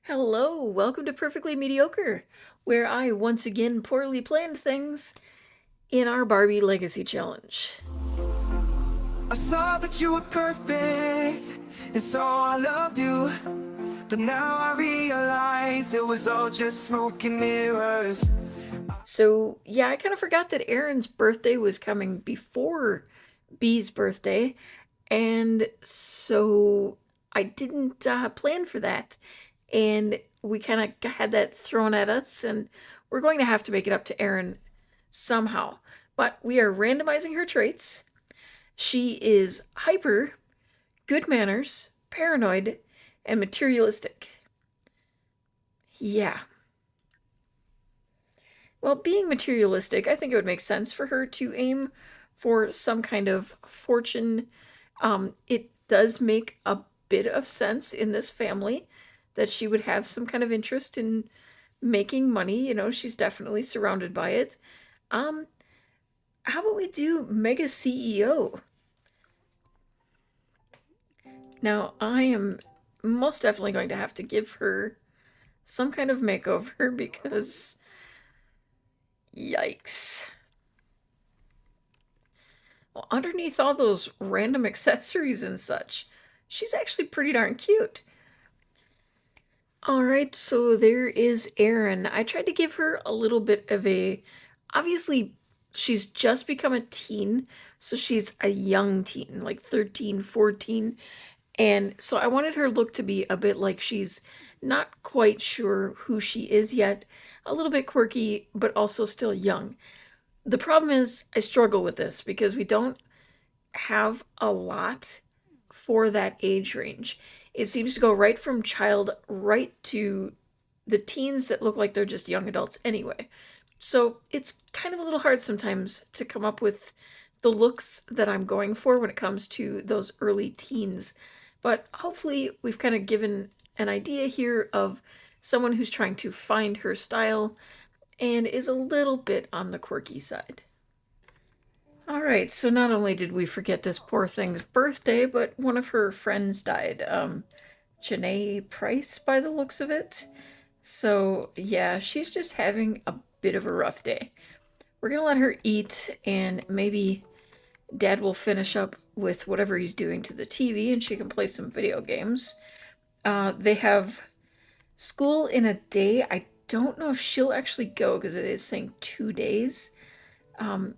Hello, welcome to Perfectly Mediocre, where I once again poorly planned things in our Barbie Legacy Challenge. I saw that you were perfect, and so I loved you. But now I realize it was all just smoke and mirrors. So, yeah, I kind of forgot that Aaron's birthday was coming before Bee's birthday, and so I didn't plan for that. And we kind of had that thrown at us, and we're going to have to make it up to Aaron somehow. But we are randomizing her traits. She is hyper, good manners, paranoid, and materialistic. Yeah. Well, being materialistic, I think it would make sense for her to aim for some kind of fortune. It does make a bit of sense in this family that she would have some kind of interest in making money. You know, she's definitely surrounded by it. Um, how about we do mega CEO? Now, I am most definitely going to have to give her some kind of makeover because yikes. Well, underneath all those random accessories and such, she's actually pretty darn cute. All right, so there is Erin. I tried to give her a little bit of a. Obviously, she's just become a teen, so she's a young teen, like 13, 14. And so I wanted her look to be a bit like she's not quite sure who she is yet, a little bit quirky, but also still young. The problem is, I struggle with this because we don't have a lot for that age range. It seems to go right from child right to the teens that look like they're just young adults anyway. So it's kind of a little hard sometimes to come up with the looks that I'm going for when it comes to those early teens. But hopefully, we've kind of given an idea here of someone who's trying to find her style and is a little bit on the quirky side. All right, so not only did we forget this poor thing's birthday, but one of her friends died. Janae Price, by the looks of it. So, yeah, she's just having a bit of a rough day. We're gonna let her eat, and maybe Dad will finish up with whatever he's doing to the TV and she can play some video games. They have school in a day. I don't know if she'll actually go because it is saying 2 days.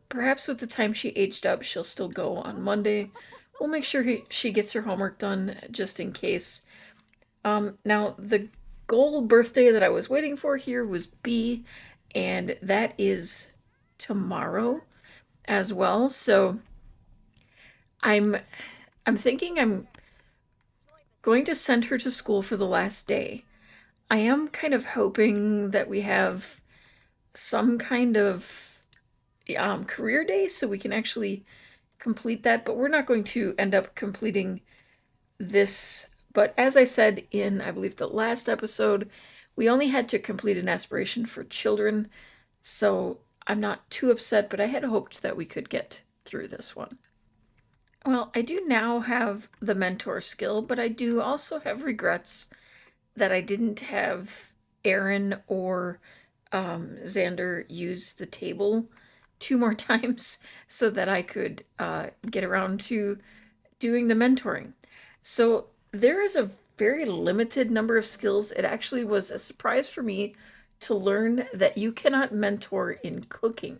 Perhaps with the time she aged up, she'll still go on Monday. We'll make sure she gets her homework done just in case. Now, the goal birthday that I was waiting for here was B, and that is tomorrow as well. So I'm I'm thinking I'm going to send her to school for the last day. I am kind of hoping that we have some kind of career day so we can actually complete that, but we're not going to end up completing this. But as I said in, I believe, the last episode, we only had to complete an aspiration for children, so I'm not too upset, but I had hoped that we could get through this one. Well, I do now have the mentor skill, but I do also have regrets that I didn't have Aaron or Xander use the table two more times so that I could get around to doing the mentoring. So there is a very limited number of skills. It actually was a surprise for me to learn that you cannot mentor in cooking.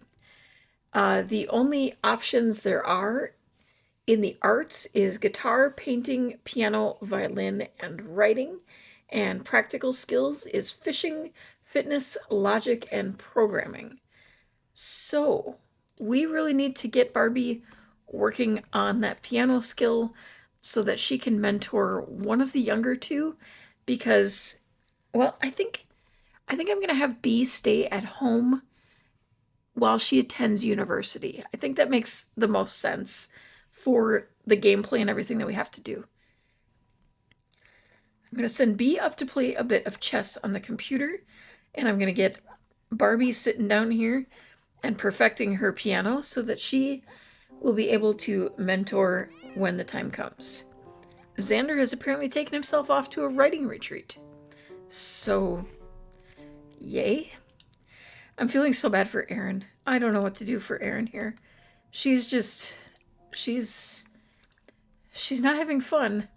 The only options there are in the arts is guitar, painting, piano, violin, and writing. And practical skills is fishing, fitness, logic, and programming. So we really need to get Barbie working on that piano skill so that she can mentor one of the younger two because, well, I think I'm going to have B stay at home while she attends university. I think that makes the most sense for the gameplay and everything that we have to do. I'm going to send B up to play a bit of chess on the computer, and I'm going to get Barbie sitting down here and perfecting her piano so that she will be able to mentor when the time comes. Xander has apparently taken himself off to a writing retreat. So, yay. I'm feeling so bad for Erin. I don't know what to do for Erin here. She's just she's she's not having fun.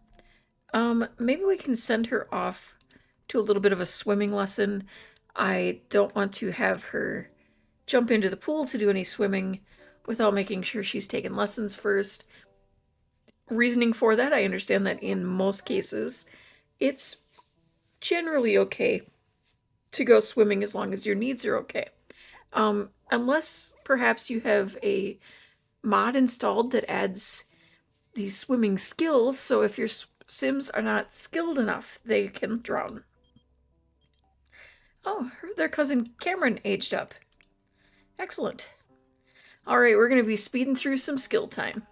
Maybe we can send her off to a little bit of a swimming lesson. I don't want to have her jump into the pool to do any swimming without making sure she's taken lessons first. Reasoning for that, I understand that in most cases, it's generally okay to go swimming as long as your needs are okay. Unless perhaps you have a mod installed that adds these swimming skills, so if your Sims are not skilled enough, they can drown. Oh, their cousin Cameron aged up. Excellent. Alright, we're going to be speeding through some skill time.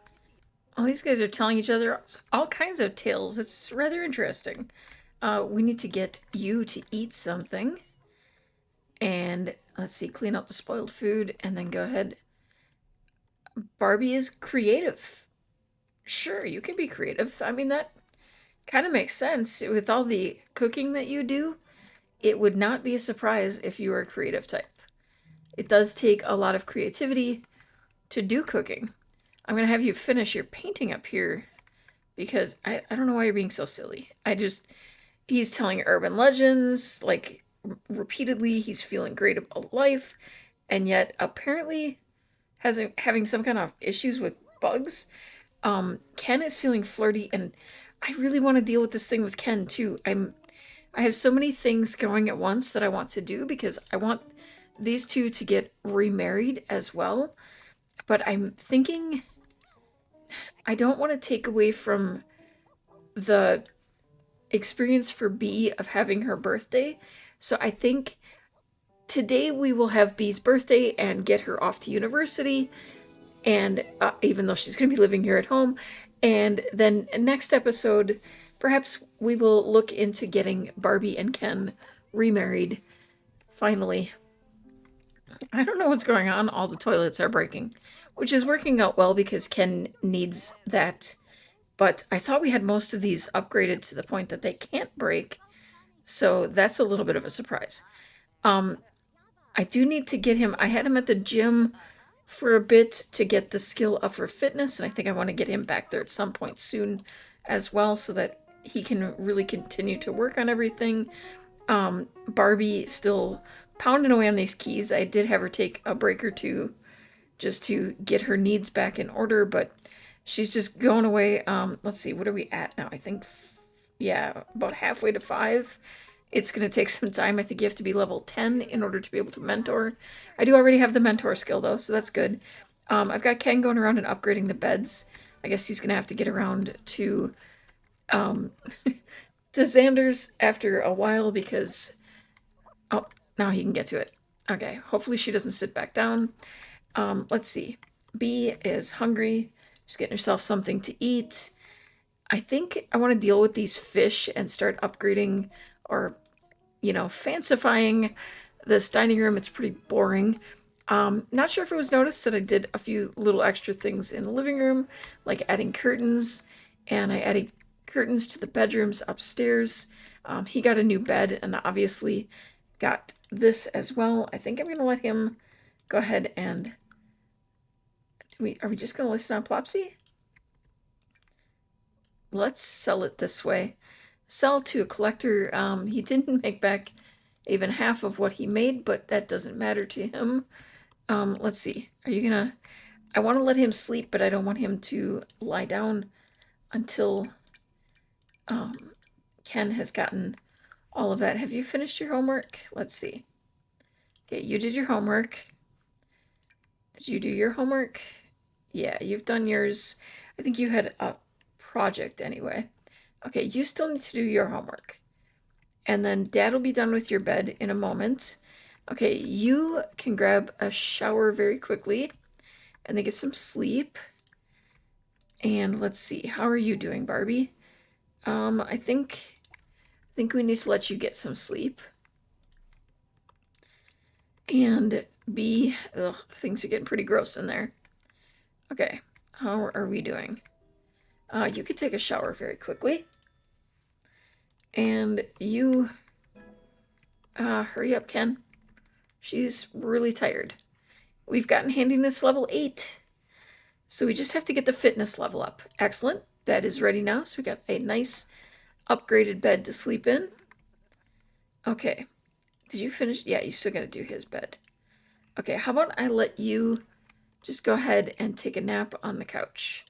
Oh, these guys are telling each other all kinds of tales. It's rather interesting. We need to get you to eat something. And let's see, clean up the spoiled food and then go ahead. Barbie is creative. Sure, you can be creative. I mean, that kind of makes sense. With all the cooking that you do, it would not be a surprise if you were a creative type. It does take a lot of creativity to do cooking. I'm going to have you finish your painting up here because I don't know why you're being so silly. He's telling urban legends, like, repeatedly. He's feeling great about life, and yet apparently having some kind of issues with bugs. Ken is feeling flirty, and I really want to deal with this thing with Ken too. I have so many things going at once that I want to do because I want these two to get remarried as well. But I'm thinking I don't want to take away from the experience for Bee of having her birthday. So I think today we will have Bee's birthday and get her off to university. And even though she's going to be living here at home. And then next episode, perhaps we will look into getting Barbie and Ken remarried finally. I don't know what's going on. All the toilets are breaking, which is working out well because Ken needs that. But I thought we had most of these upgraded to the point that they can't break. So that's a little bit of a surprise. I do need to get him. I had him at the gym for a bit to get the skill up for fitness, and I think I want to get him back there at some point soon as well so that he can really continue to work on everything. Barbie still pounding away on these keys. I did have her take a break or two just to get her needs back in order, but she's just going away. Let's see, what are we at now? I think, yeah, about halfway to 5. It's going to take some time. I think you have to be level 10 in order to be able to mentor. I do already have the mentor skill, though, so that's good. I've got Ken going around and upgrading the beds. I guess he's going to have to get around to to Xander's after a while because... Oh, now he can get to it. Okay, hopefully she doesn't sit back down. Let's see. Bee is hungry. She's getting herself something to eat. I think I want to deal with these fish and start upgrading or, fancifying this dining room. It's pretty boring. Not sure if it was noticed that I did a few little extra things in the living room, like adding curtains, and I added curtains to the bedrooms upstairs. He got a new bed and obviously got this as well. I think I'm going to let him go ahead and... Are we just going to list it on Plopsy? Let's sell it this way. Sell to a collector. He didn't make back even half of what he made, but that doesn't matter to him. Let's see. Are you gonna... I want to let him sleep, but I don't want him to lie down until Ken has gotten all of that. Have you finished your homework? Let's see. Okay, you did your homework. Did you do your homework? Yeah, you've done yours. I think you had a project anyway. Okay, you still need to do your homework. And then Dad will be done with your bed in a moment. Okay, you can grab a shower very quickly and then get some sleep. And let's see, how are you doing, Barbie? I think we need to let you get some sleep. And B, ugh, things are getting pretty gross in there. Okay, how are we doing? You could take a shower very quickly. And you Hurry up, Ken. She's really tired. We've gotten handiness level 8. So we just have to get the fitness level up. Excellent. Bed is ready now, so we got a nice upgraded bed to sleep in. Okay. Did you finish? Yeah, you still gotta do his bed. Okay, how about I let you just go ahead and take a nap on the couch.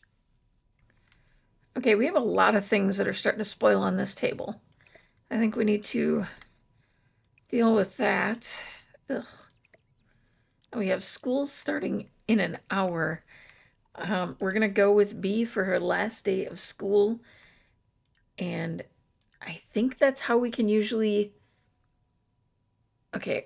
Okay, we have a lot of things that are starting to spoil on this table. I think we need to deal with that. Ugh. We have school starting in an hour. We're gonna go with B for her last day of school. And I think that's how we can usually... Okay,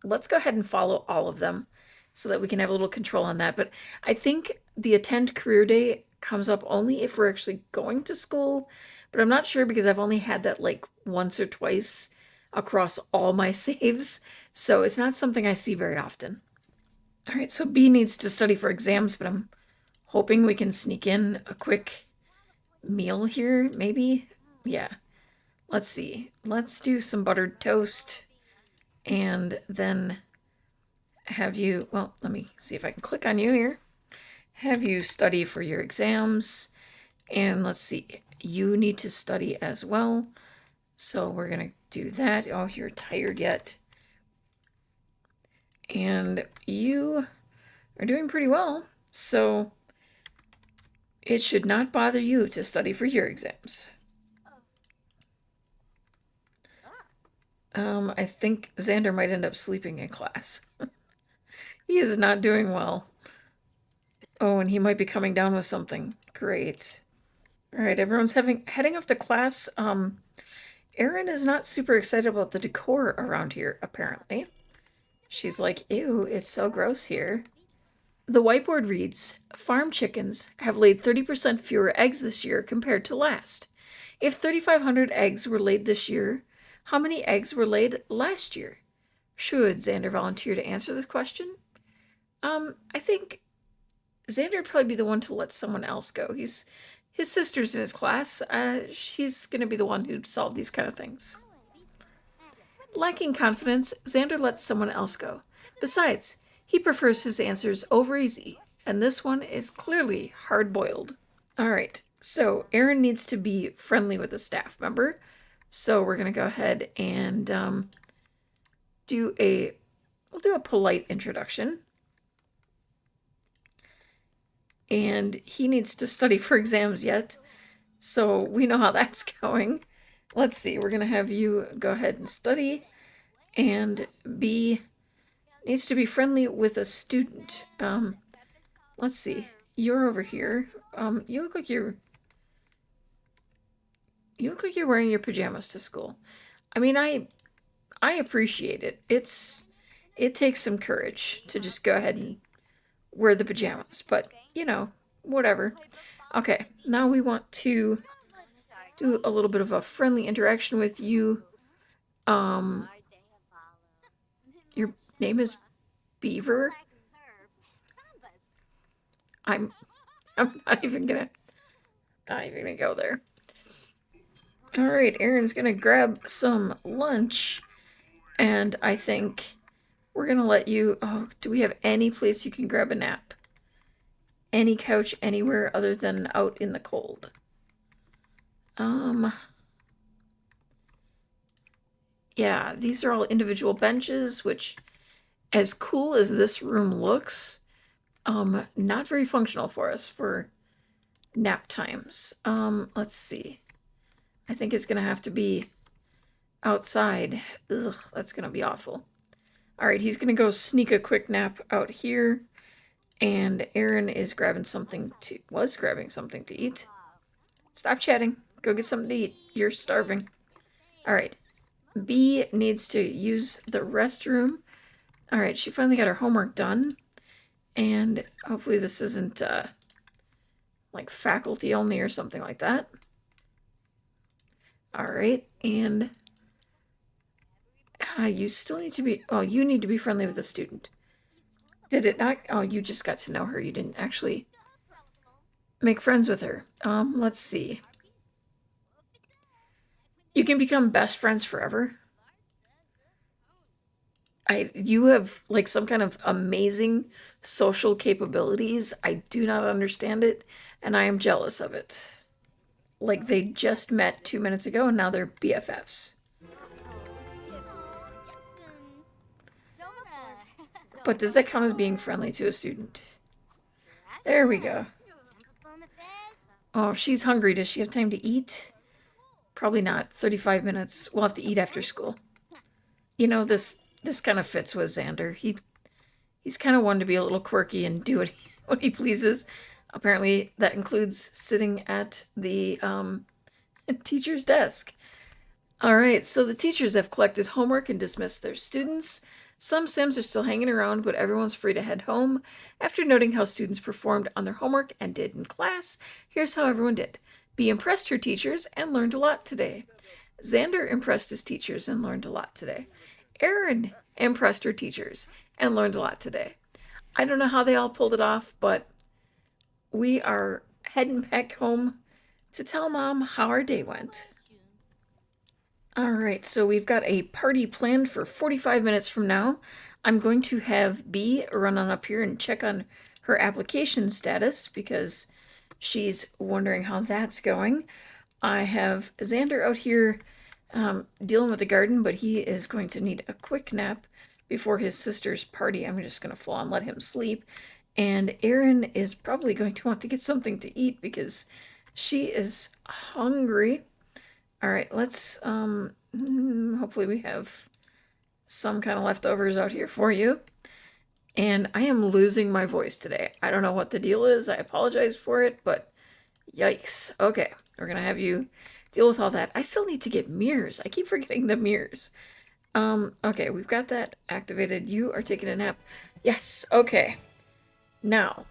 let's go ahead and follow all of them so that we can have a little control on that. But I think the attend career day comes up only if we're actually going to school. But I'm not sure because I've only had that like once or twice across all my saves. So it's not something I see very often. All right, so B needs to study for exams, but I'm hoping we can sneak in a quick meal here, maybe? Yeah. Let's see. Let's do some buttered toast and then have you, well, let me see if I can click on you here. Have you study for your exams. And let's see, you need to study as well. So we're going to do that. Oh, you're tired yet. And you are doing pretty well. So it should not bother you to study for your exams. I think Xander might end up sleeping in class. He is not doing well. Oh, and he might be coming down with something. Great. All right, everyone's heading off to class. Erin is not super excited about the decor around here, apparently. She's like, ew, it's so gross here. The whiteboard reads, farm chickens have laid 30% fewer eggs this year compared to last. If 3,500 eggs were laid this year, how many eggs were laid last year? Should Xander volunteer to answer this question? I think Xander would probably be the one to let someone else go. His sister's in his class. She's gonna be the one who'd solve these kind of things. Lacking confidence, Xander lets someone else go. Besides, he prefers his answers over easy, and this one is clearly hard-boiled. Alright, so Erin needs to be friendly with a staff member. So we're gonna go ahead and we'll do a polite introduction. And he needs to study for exams yet, so we know how that's going. Let's see, we're gonna have you go ahead and study, and B needs to be friendly with a student. Let's see, you're over here. You look like you're wearing your pajamas to school. I mean, I appreciate it. It takes some courage to just go ahead and wear the pajamas, but you know, whatever. Okay, now we want to do a little bit of a friendly interaction with you. Your name is Beaver. I'm not even gonna go there. All right, Erin's gonna grab some lunch, and I think we're gonna let you. Oh, do we have any place you can grab a nap? Any couch anywhere other than out in the cold? Yeah, these are all individual benches, which, as cool as this room looks, not very functional for us for nap times. Let's see. I think it's gonna have to be outside. Ugh, that's gonna be awful. All right, he's gonna go sneak a quick nap out here, and Erin is grabbing something to eat. Stop chatting. Go get something to eat. You're starving. All right. B needs to use the restroom. All right, she finally got her homework done, and hopefully this isn't like faculty only or something like that. All right, and you still need to be, oh, you need to be friendly with a student. Did it not? Oh, you just got to know her. You didn't actually make friends with her. Let's see. You can become best friends forever. You have like some kind of amazing social capabilities. I do not understand it, and I am jealous of it. Like they just met 2 minutes ago and now they're BFFs. But does that count as being friendly to a student? There we go. Oh, she's hungry. Does she have time to eat? Probably not. 35 minutes. We'll have to eat after school. You know, this kind of fits with Xander. He's kind of one to be a little quirky and do what he pleases. Apparently, that includes sitting at the teacher's desk. All right, so the teachers have collected homework and dismissed their students. Some Sims are still hanging around, but everyone's free to head home. After noting how students performed on their homework and did in class, here's how everyone did. Bee impressed her teachers and learned a lot today. Xander impressed his teachers and learned a lot today. Erin impressed her teachers and learned a lot today. I don't know how they all pulled it off, but we are heading back home to tell Mom how our day went. All right, so we've got a party planned for 45 minutes from now. I'm going to have Bee run on up here and check on her application status because she's wondering how that's going. I have Xander out here dealing with the garden, but he is going to need a quick nap before his sister's party. I'm just going to full on let him sleep. And Erin is probably going to want to get something to eat because she is hungry. All right, let's hopefully we have some kind of leftovers out here for you. And I am losing my voice today. I don't know what the deal is. I apologize for it, but yikes. Okay, we're gonna have you deal with all that. I still need to get mirrors. I keep forgetting the mirrors. Okay, we've got that activated. You are taking a nap. Yes, okay. Now,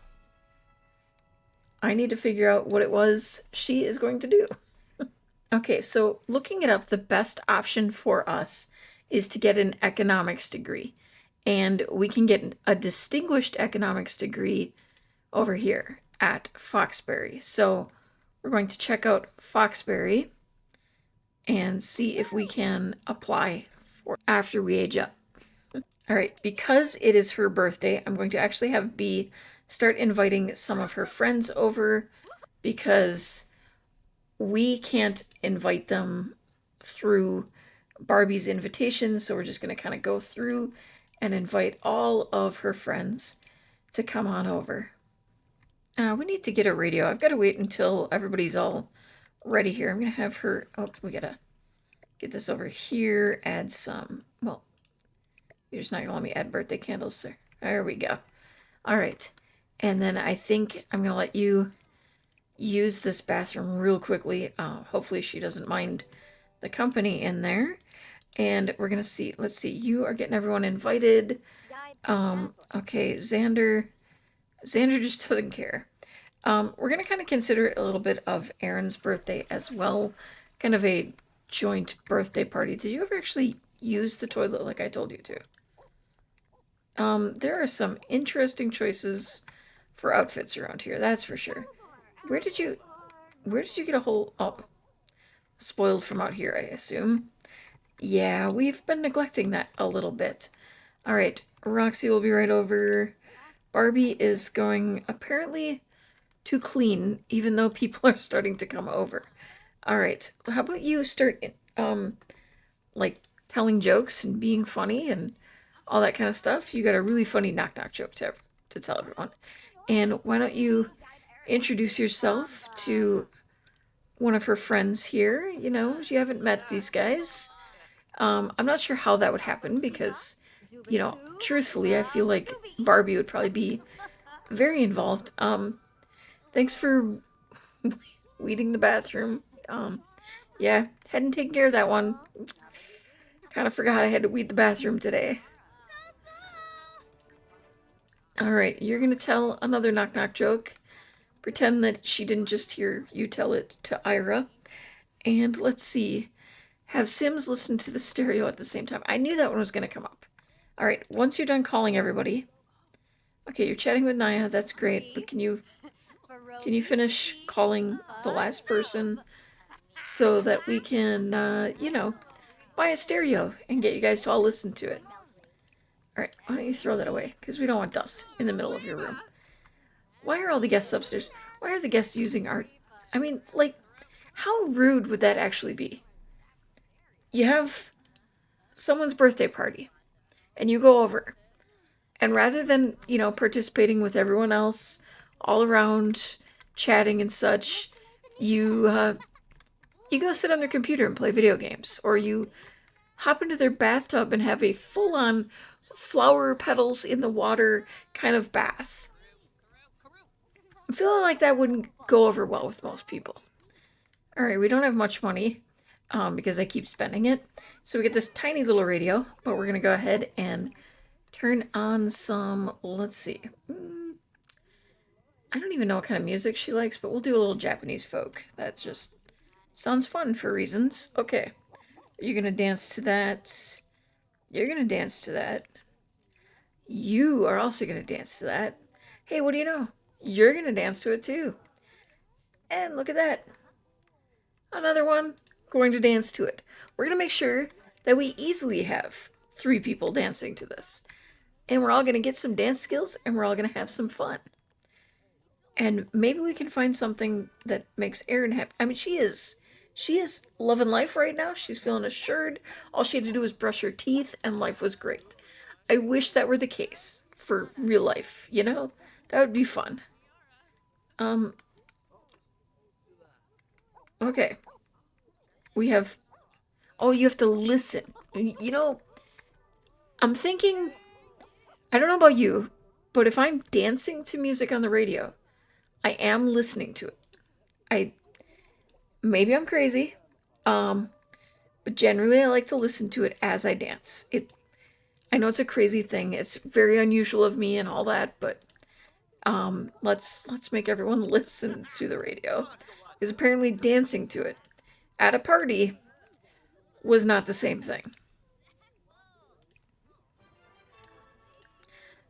I need to figure out what it was she is going to do. Okay, so looking it up, the best option for us is to get an economics degree. And we can get a distinguished economics degree over here at Foxbury. So we're going to check out Foxbury and see if we can apply for after we age up. All right, because it is her birthday, I'm going to actually have Bee start inviting some of her friends over because we can't invite them through Barbie's invitation, so we're just going to kind of go through and invite all of her friends to come on over. We need to get a radio. I've got to wait until everybody's all ready here. I'm going to have her... Oh, we got to get this over here. Add some... Well, you're just not going to let me add birthday candles, sir. There we go. All right. And then I think I'm going to let you use this bathroom real quickly. Hopefully she doesn't mind the company in there. And we're going to see, let's see, you are getting everyone invited. Okay, Xander just doesn't care. We're going to kind of consider it a little bit of Erin's birthday as well. Kind of a joint birthday party. Did you ever actually use the toilet like I told you to? There are some interesting choices for outfits around here, that's for sure. Where did you get a whole... Oh, spoiled from out here, I assume. Yeah, we've been neglecting that a little bit. All right, Roxy will be right over. Barbie is going apparently to clean, even though people are starting to come over. All right, how about you start, like, telling jokes and being funny and all that kind of stuff? You got a really funny knock-knock joke to tell everyone. And why don't you introduce yourself to one of her friends here? You know, you haven't met these guys. I'm not sure how that would happen because, you know, truthfully, I feel like Barbie would probably be very involved. Thanks for weeding the bathroom. Yeah, hadn't taken care of that one. Kind of forgot I had to weed the bathroom today. All right, you're gonna tell another knock-knock joke. Pretend that she didn't just hear you tell it to Ira. And let's see. Have Sims listen to the stereo at the same time. I knew that one was going to come up. All right, once you're done calling everybody. Okay, you're chatting with Naya. That's great. But can you finish calling the last person so that we can, you know, buy a stereo and get you guys to all listen to it? Alright, why don't you throw that away? Because we don't want dust in the middle of your room. Why are all the guests upstairs? Why are the guests using art? I mean, like, how rude would that actually be? You have someone's birthday party, and you go over, and rather than, participating with everyone else all around, chatting and such, you go sit on their computer and play video games, or you hop into their bathtub and have a full-on flower petals in the water kind of bath. I'm feeling like that wouldn't go over well with most people. Alright, we don't have much money because I keep spending it. So we get this tiny little radio, but we're going to go ahead and turn on some, let's see. I don't even know what kind of music she likes, but we'll do a little Japanese folk. That just sounds fun for reasons. Okay. You're going to dance to that. You're going to dance to that. You are also going to dance to that. Hey, what do you know? You're going to dance to it too. And look at that. Another one going to dance to it. We're going to make sure that we easily have 3 people dancing to this. And we're all going to get some dance skills, and we're all going to have some fun. And maybe we can find something that makes Erin happy. I mean, she is loving life right now. She's feeling assured. All she had to do was brush her teeth, and life was great. I wish that were the case for real life, That would be fun. Okay. We have... Oh, you have to listen. I'm thinking... I don't know about you, but if I'm dancing to music on the radio, I am listening to it. Maybe I'm crazy, but generally I like to listen to it as I dance. I know it's a crazy thing. It's very unusual of me and all that, but let's make everyone listen to the radio, because apparently dancing to it at a party was not the same thing.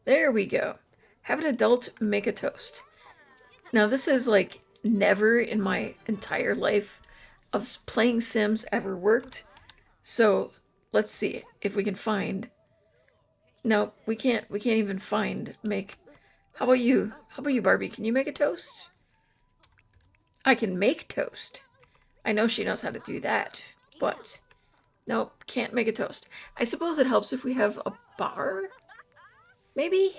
There we go. Have an adult make a toast. Now this is like never in my entire life of playing Sims ever worked. So let's see if we can find. No, we can't even find make. How about you? How about you, Barbie? Can you make a toast? I can make toast. I know she knows how to do that, but nope, can't make a toast. I suppose it helps if we have a bar? Maybe?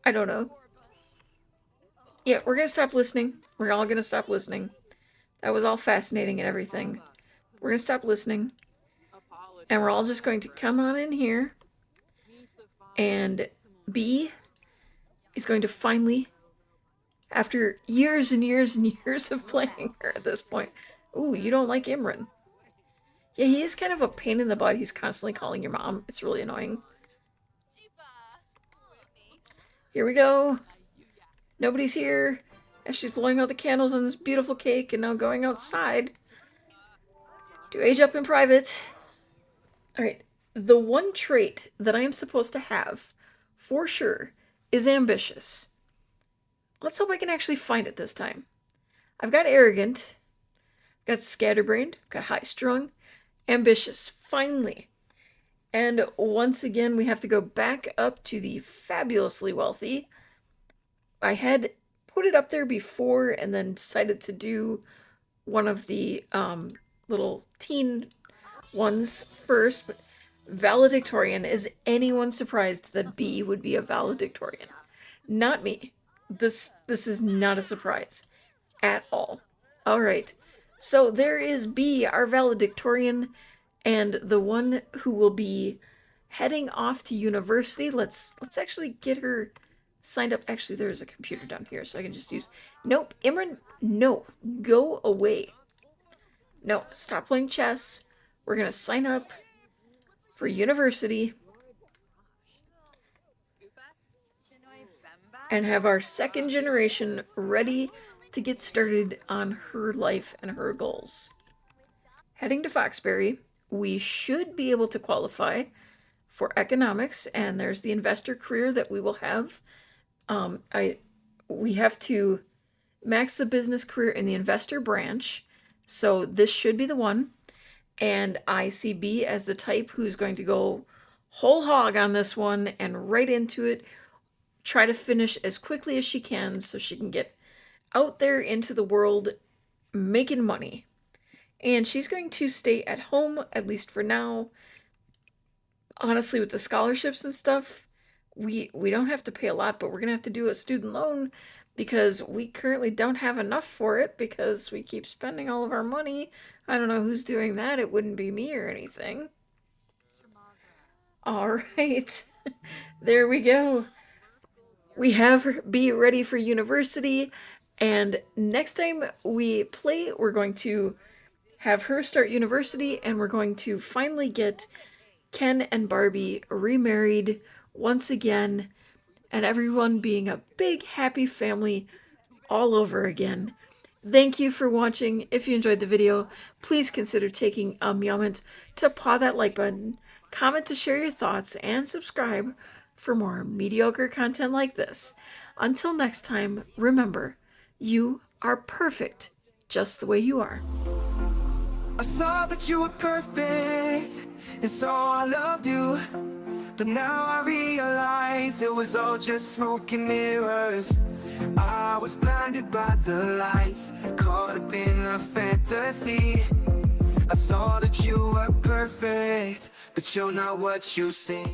I don't know. Yeah, we're gonna stop listening. We're all gonna stop listening. That was all fascinating and everything. We're gonna stop listening. And we're all just going to come on in here. And B is going to finally, after years and years and years of playing her at this point. Ooh, you don't like Imran. Yeah, he is kind of a pain in the butt. He's constantly calling your mom. It's really annoying. Here we go. Nobody's here. As she's blowing out the candles on this beautiful cake and now going outside to age up in private. Alright, the one trait that I am supposed to have, for sure, is ambitious. Let's hope I can actually find it this time. I've got arrogant, I've got scatterbrained, I've got high-strung, ambitious, finally. And once again, we have to go back up to the fabulously wealthy. I had put it up there before and then decided to do one of the little teen ones first. But valedictorian, is anyone surprised that B would be a valedictorian? Not me. This is not a surprise at all. All right. So there is B, our valedictorian, and the one who will be heading off to university. Let's actually get her signed up. Actually, there's a computer down here, so I can just use... Nope, Imran, no, go away. No, stop playing chess. We're gonna sign up for university and have our second generation ready to get started on her life and her goals. Heading to Foxbury, we should be able to qualify for economics, and there's the investor career that we will have. We have to max the business career in the investor branch, so this should be the one. And I see B as the type who's going to go whole hog on this one and right into it. Try to finish as quickly as she can so she can get out there into the world making money. And she's going to stay at home, at least for now. Honestly, with the scholarships and stuff, we don't have to pay a lot, but we're gonna have to do a student loan because we currently don't have enough for it because we keep spending all of our money. I don't know who's doing that. It wouldn't be me or anything. All right. There we go. We have her be ready for university, and next time we play, we're going to have her start university, and we're going to finally get Ken and Barbie remarried once again, and everyone being a big happy family all over again. Thank you for watching. If you enjoyed the video, please consider taking a moment to paw that like button, comment to share your thoughts, and subscribe for more mediocre content like this. Until next time, remember, you are perfect just the way you are. I saw that you were perfect, and so I loved you. But now I realize it was all just smoke and mirrors. I was blinded by the lights, caught up in a fantasy. I saw that you were perfect, but you're not what you seem.